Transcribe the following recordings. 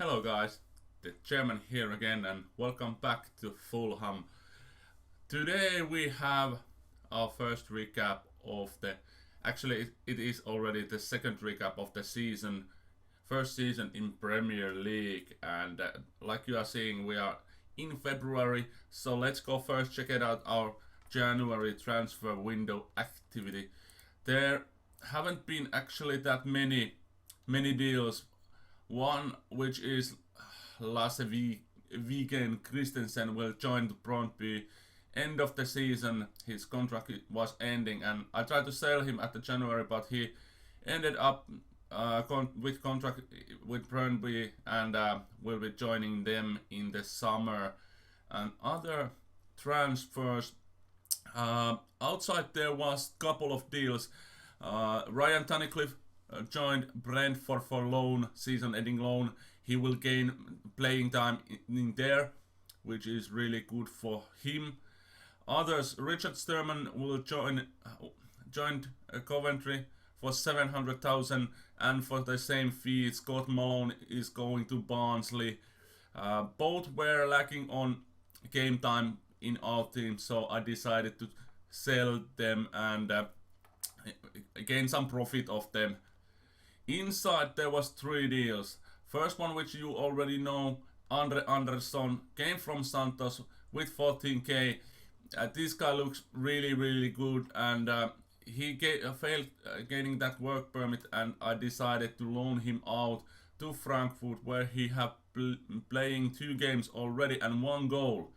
Hello guys, the chairman here again and welcome back to Fulham. Today we have our first recap of the actually it is already the second recap of the season, first season in Premier League and like you are seeing we are in February, so let's go first check it out our January transfer window activity. There haven't been actually that many deals. One which is last weekend Christensen will join the Brøndby. End of the season, his contract was ending, and I tried to sell him at the January, but he ended up with contract with Brøndby and will be joining them in the summer. And other transfers, outside there was couple of deals. Ryan Tunnicliffe joined Brentford for loan, season-ending loan. He will gain playing time in there, which is really good for him. Others, Richard Sturman will joined Coventry for 700,000, and for the same fee, Scott Malone is going to Barnsley. Both were lacking on game time in our team, so I decided to sell them and gain some profit of them. Inside there was three deals. First one, which you already know, Andre Anderson came from Santos with 14k. This guy looks really good, and he failed gaining that work permit, and I decided to loan him out to Frankfurt, where he have playing 2 games already and 1 goal,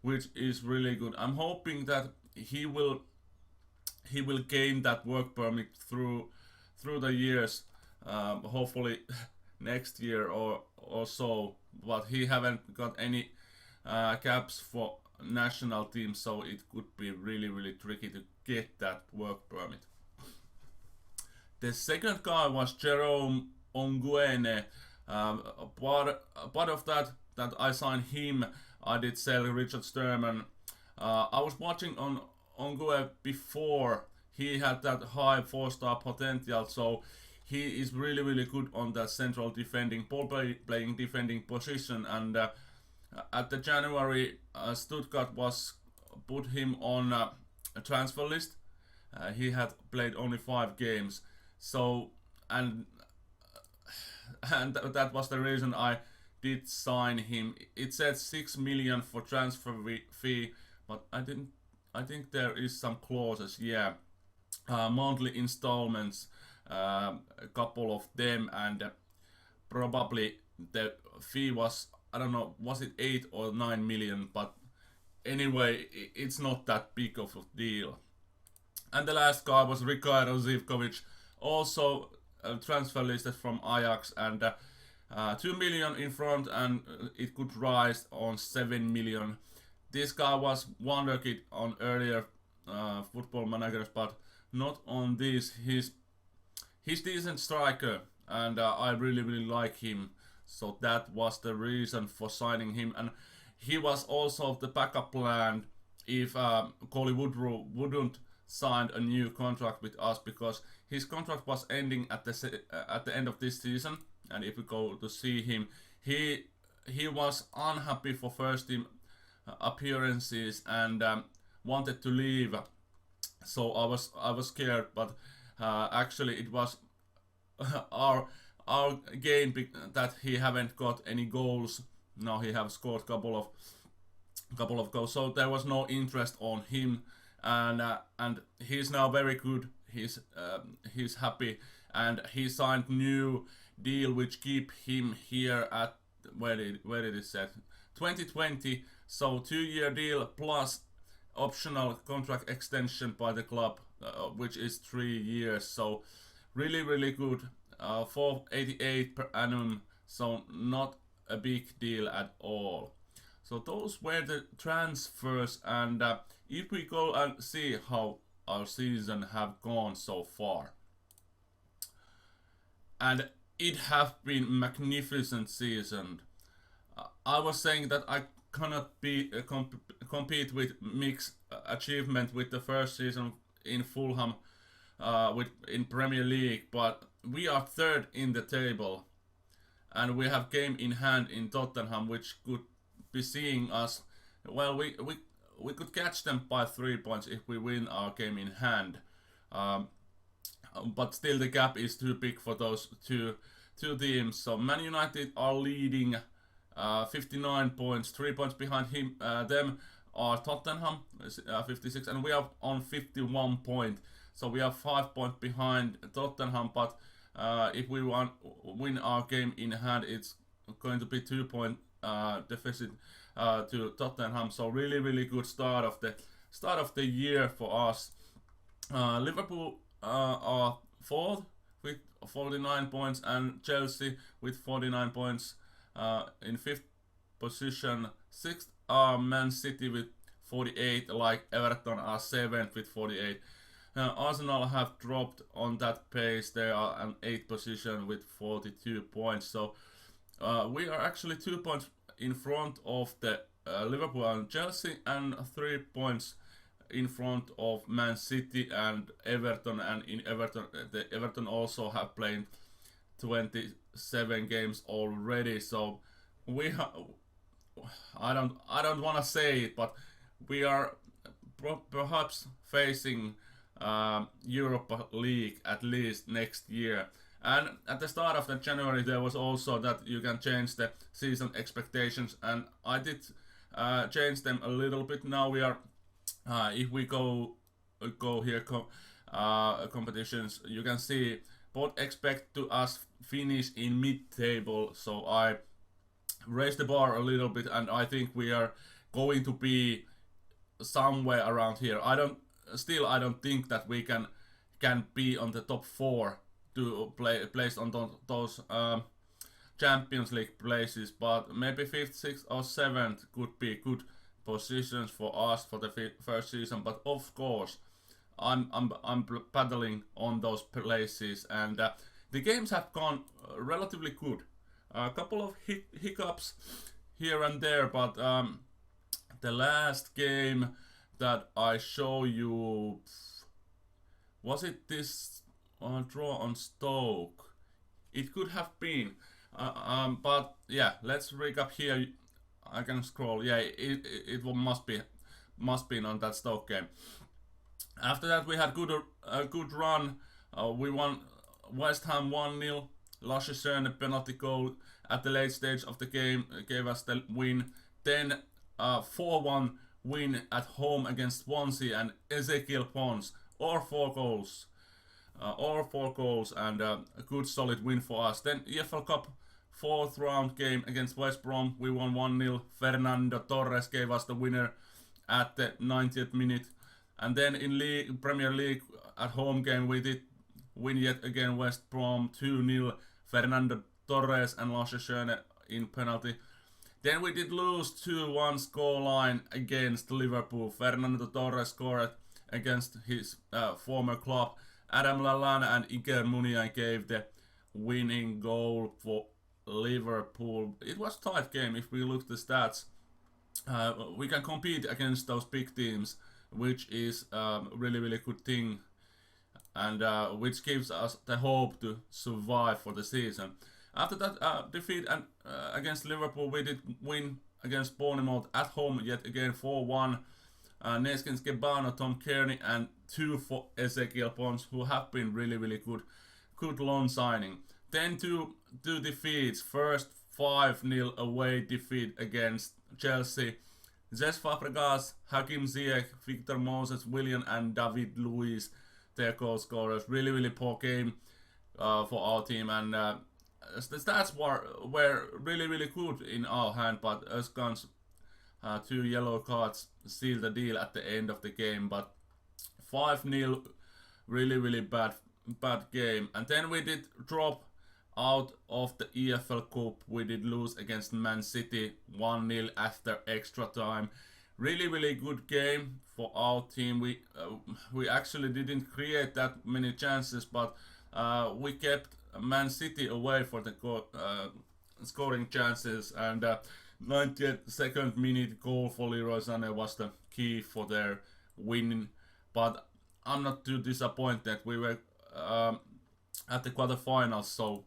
which is really good. I'm hoping that he will gain that work permit through the years, hopefully next year or so, but he haven't got any caps for national team, so it could be really tricky to get that work permit. The second guy was Jerome Onguene. Part of that I signed him, I did sell Richard Sturman. I was watching on Ongue before. He had that high 4-star potential, so he is really good on that central defending, playing defending position. And at the January, Stuttgart was put him on a transfer list. He had played only 5 games, so and that was the reason I did sign him. It said 6 million for transfer fee, but I think there is some clauses. Yeah, monthly installments, a couple of them, and probably the fee was, I don't know, was it 8 or 9 million, but anyway, it's not that big of a deal. And the last guy was Ricardo Zivkovic, also transfer listed from Ajax, and 2 million in front, and it could rise on 7 million. This guy was wonderkid on earlier football managers, but not on this. He's decent striker, and I really like him. So that was the reason for signing him, and he was also the backup plan if Coley Woodrow wouldn't sign a new contract with us, because his contract was ending at the end of this season. And if we go to see him, he was unhappy for first team appearances and wanted to leave. So I was scared, but actually it was our gain that he haven't got any goals. Now he have scored couple of goals, so there was no interest on him, and he's now very good. He's happy, and he signed new deal which keep him here at where did it set 2020. So 2-year deal plus optional contract extension by the club, which is 3 years. So really good. 488 per annum, so not a big deal at all. So those were the transfers, and if we go and see how our season have gone so far, and it have been magnificent season. I was saying that I cannot be compete with Mick's achievement with the first season in Fulham in Premier League, but we are third in the table, and we have game in hand in Tottenham, which could be seeing us. Well, we could catch them by 3 points if we win our game in hand. But still, the gap is too big for those two teams. So Man United are leading 59 points, 3 points behind them are Tottenham 56, and we are on 51 points. So we are 5 points behind Tottenham, but if we win our game in hand, it's going to be 2 point deficit to Tottenham. So really good start of the year for us. Liverpool are fourth with 49 points, and Chelsea with 49 points in fifth position. Sixth are Man City with 48, like Everton are seventh with 48. Arsenal have dropped on that pace. They are in 8th position with 42 points. So we are actually 2 points in front of the Liverpool and Chelsea, and 3 points in front of Man City and Everton. And in Everton, the Everton also have played 27 games already. So we I don't want to say it, but we are perhaps facing Europa League at least next year. And at the start of the January, there was also that you can change the season expectations, and I did change them a little bit. Now we are, if we go here competitions, you can see both expect to us finish in mid-table. So I raised the bar a little bit, and I think we are going to be somewhere around here. I don't think that we can be on the top 4 to place on those Champions League places, but maybe 5th, 6th or 7th could be good positions for us for the first season. But of course, I'm battling on those places, and the games have gone relatively good. A couple of hiccups here and there, but the last game that I show you, was it this draw on Stoke? It could have been, but yeah, let's recap here. I can scroll. Yeah, it must be on that Stoke game. After that, we had a good run. We won West Ham 1-0. Lasse Schöne penalty goal at the late stage of the game gave us the win. Then 4-1 win at home against Swansea, and Ezekiel Pons, all 4 goals. And a good solid win for us. Then EFL Cup 4th round game against West Brom, we won 1-0. Fernando Torres gave us the winner at the 90th minute. And then in Premier League at home game, we did win yet again West Brom 2-0. Fernando Torres and Lasse Schöne in penalty. Then we did lose 2-1 scoreline against Liverpool. Fernando Torres scored against his former club. Adam Lallana and Iker Muniain gave the winning goal for Liverpool. It was a tight game if we look at the stats. We can compete against those big teams, which is really good thing, and which gives us the hope to survive for the season. After that defeat against Liverpool, we did win against Bournemouth at home yet again 4-1. Neskins Gebano, Tom Kearney, and 2 for Ezekiel Pons, who have been really good loan signing. Then two defeats. First 5-0 away defeat against Chelsea. Cesc Fabregas, Hakim Ziyech, Victor Moses, Willian, and David Luiz, their goal scorers. Really poor game for our team, and the stats were really good in our hand, but Özkan's 2 yellow cards sealed the deal at the end of the game. But 5-0, really bad game. And then we did drop out of the EFL Cup. We did lose against Man City 1-0 after extra time. Really good game for our team. We actually didn't create that many chances, but we kept Man City away for the scoring chances, and 92nd minute goal for Leroy Sané was the key for their winning. But I'm not too disappointed. We were at the quarterfinals, so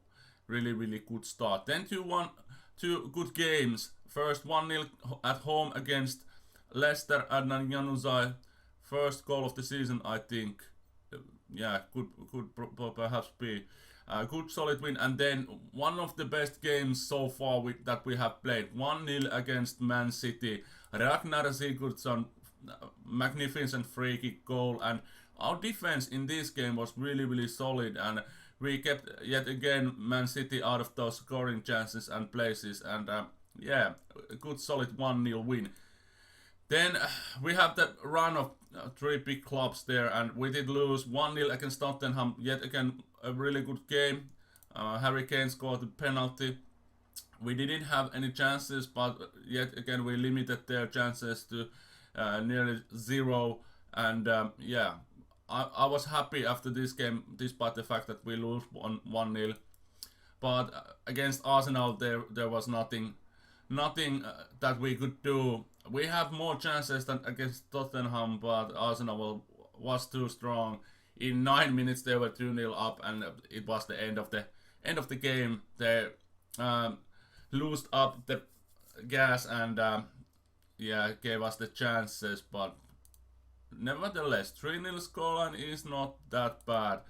really good start. Then 2-1, two good games. First 1-0 at home against Leicester, Adnan Januzaj. First goal of the season, I think. Yeah, could perhaps be a good solid win. And then one of the best games so far that we have played. 1-0 against Man City. Ragnar Sigurdsson, magnificent free kick goal. And our defense in this game was really solid. And we kept yet again Man City out of those scoring chances and places. And yeah, a good solid 1-0 win. Then we have the run of 3 big clubs there, and we did lose 1-0 against Tottenham. Yet again, a really good game. Harry Kane scored a penalty. We didn't have any chances, but yet again we limited their chances to nearly 0. And yeah, I was happy after this game, despite the fact that we lose 1-0. But against Arsenal, there was nothing that we could do. We have more chances than against Tottenham, but Arsenal was too strong. In 9 minutes they were 2-0 up, and it was the end of the game. They loosed up the gas and yeah, gave us the chances, but nevertheless 3-0 scoreline is not that bad.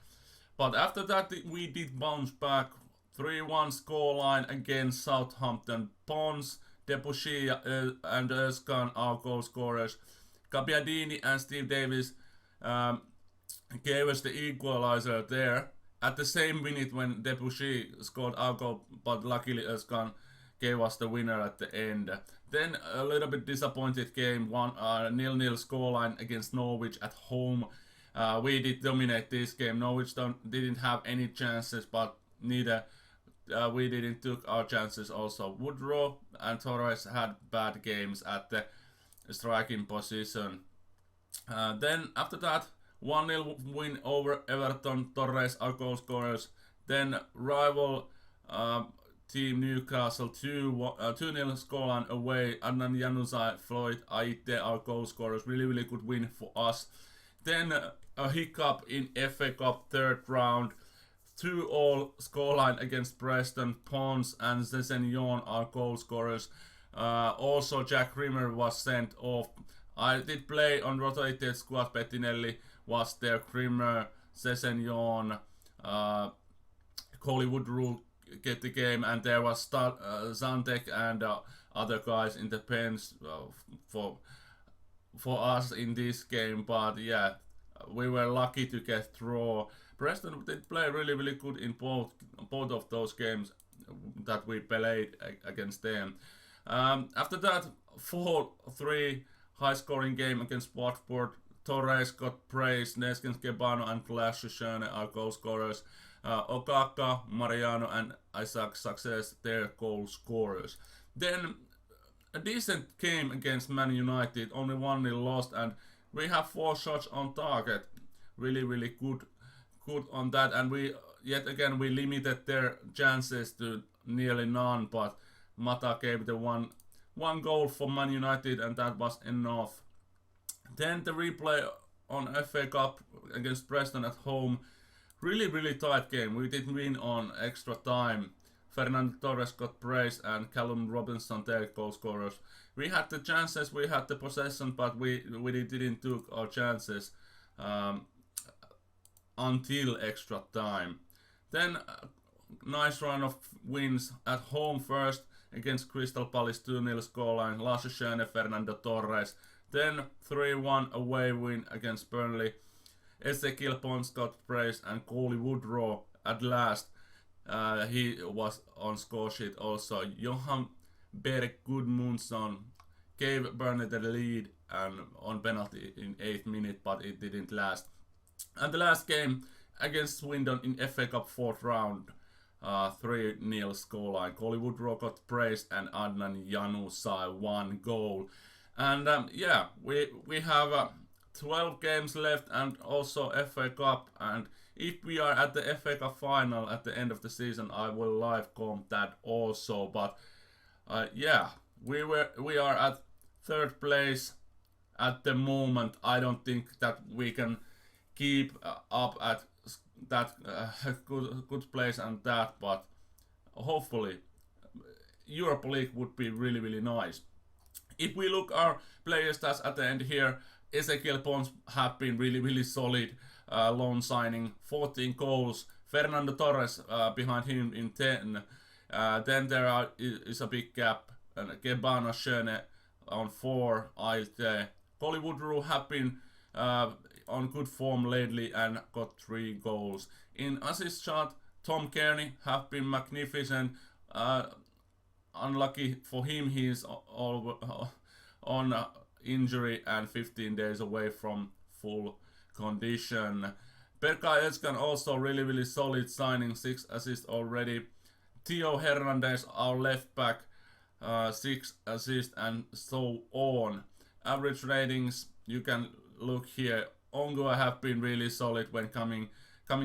But after that we did bounce back. 3-1 scoreline against Southampton. Pons, Debussy and Özkan, our goal scorers. Gabbiadini and Steve Davis gave us the equalizer there. At the same minute when Debussy scored our goal, but luckily Özkan gave us the winner at the end. Then a little bit disappointed game, 0-0 scoreline against Norwich at home. We did dominate this game. Norwich didn't have any chances, but neither we didn't took our chances also. Woodrow and Torres had bad games at the striking position. Then after that, 1-0 win over Everton. Torres, our goal scorers. Then rival team Newcastle 2-0 scoreline away. Adnan Januzaj, Floyd, Aite, our goal scorers. Really good win for us. Then a hiccup in FA Cup third round. 2-2 scoreline against Preston. Pons and Sessegnon, our goal scorers. Also Jack Rimmer was sent off. I did play on rotated squad. Bettinelli was there. Rimmer, Sessegnon, Coley Woodrow get the game, and there was Zantek and other guys in the pens for us in this game. But yeah, we were lucky to get draw. Preston did play really good in both of those games that we played against them. After that, 4-3 high scoring game against Watford. Torres got praise, Neskens Kebano and Lasse Schöne are goal scorers. Okaka, Mariano and Isaac Success, their goal scorers. Then a decent game against Man United, only 1-0 lost, and we have 4 shots on target. Really good on that, and we yet again we limited their chances to nearly none, but Mata gave the one goal for Man United, and that was enough. Then the replay on FA Cup against Preston at home. Really tight game. We did win on extra time. Fernando Torres got praise and Callum Robinson, their goal scorers. We had the chances, we had the possession, but we didn't took our chances until extra time. Then nice run of wins at home first against Crystal Palace, 2-0 scoreline. Lasse Schöne, Fernando Torres. Then 3-1 away win against Burnley. Ezekiel Pons got praise and Coley Woodrow at last. He was on score sheet also. Johan Berg Gudmundsson gave Burnley the lead and on penalty in 8th minute, but it didn't last. And the last game against Swindon in FA Cup 4th round, 3-0 scoreline. Coley Woodrow got praise and Adnan Januzaj 1 goal. And yeah, we have 12 games left and also FA Cup, and if we are at the FA Cup final at the end of the season, I will live comp that also. But yeah, we are at 3rd place at the moment. I don't think that we can keep up at that good place and that, but hopefully Europa League would be really, really nice. If we look our player stats at the end here, Ezequiel Pons have been really, really solid. Loan signing, 14 goals. Fernando Torres behind him in 10. Then is a big gap. Gebana Schöne on 4. Colly Woodrow have been on good form lately and got 3 goals. In assist chart, Tom Kearney have been magnificent. Unlucky for him, he's on injury and 15 days away from full condition. Berkay Özcan also really, really solid signing, 6 assists already. Theo Hernandez, our left back, 6 assists and so on. Average ratings, you can look here. Ongoa have been really solid when coming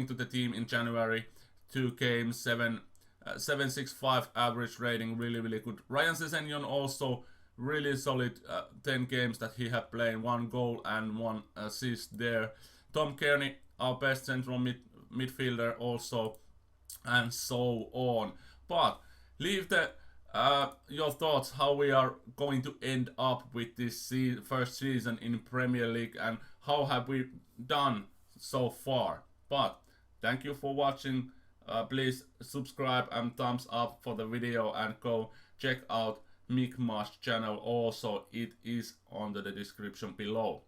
to the team in January. 2 games, 7.65 average rating, really, really good. Ryan Sessegnon also really solid, 10 games that he had played, 1 goal and 1 assist there. Tom Kearney, our best central midfielder also, and so on. But leave your thoughts how we are going to end up with this first season in Premier League and how have we done so far. But thank you for watching. Please subscribe and thumbs up for the video and go check out Micmash channel also. It is under the description below.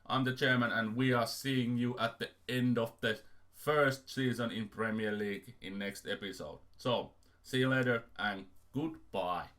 I'm the chairman and we are seeing you at the end of the first season in Premier League in next episode. So see you later and goodbye.